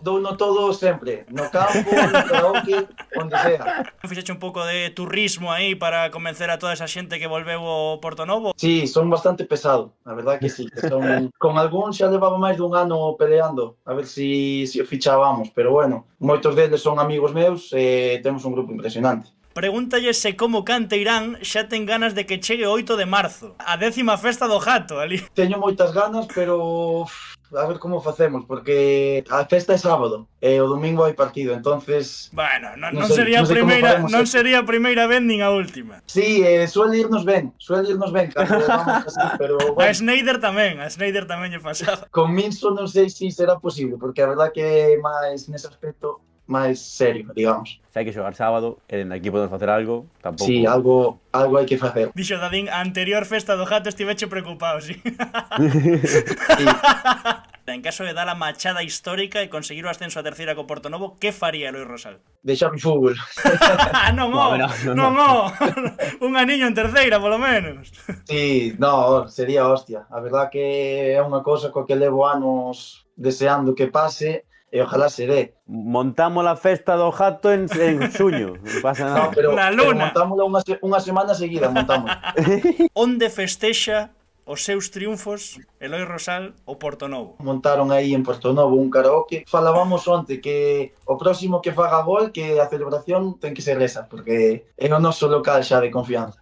Douno todo sempre, no campo, no karaoke, onde sea. Fixeche un pouco de turismo aí para convencer a toda esa xente que volveu ao Porto Novo? Sí, son bastante pesado, a verdade que sí, que son... Con algún xa levaba máis dun ano peleando, a ver si o fichábamos, pero bueno, moitos deles son amigos meus e temos un grupo impresionante. Pregúntalle se como Canteirán xa ten ganas de que chegue o 8 de marzo, a 10ª festa do Jato, ali. Teño moitas ganas, pero a ver como facemos, porque a festa é sábado e o domingo hai partido, entonces Bueno, non, non non sei, sería non a sei como primeira, faremos non eso. sería a primeira vez nin a última. Sí, suele irnos ben cando vamos así, pero A bueno, Snyder tamén lle pasaba. con Minso non sei se será posible, porque a verdade que é máis nese aspecto máis serio, digamos. Se hai que xogar sábado, e dende aquí podemos facer algo, Sí, tampouco... algo hai que facer. Dixo Dadín, a anterior festa do Jato estiveche preocupado, sí. Sí. En caso de dar a machada histórica e conseguir o ascenso a terceira co Porto Novo, que faría Eloi Rosal? Deixar o fútbol. non No, o, non o. Un aniño en terceira, polo menos. Sí, no, sería hostia. A verdade que é unha cousa coa que levo anos deseando que pase e ojalá se dé. Montamos a festa do Jato en xuño, non pasa No, nada. pero luna. montámosla unha semana seguida, montamos. Onde festexa os seus triunfos Eloi Rosal o Porto Novo? Montaron aí en Porto Novo un karaoke. Falábamos onte que o próximo que faga gol, que a celebración ten que ser esa, porque é o noso local xa de confianza.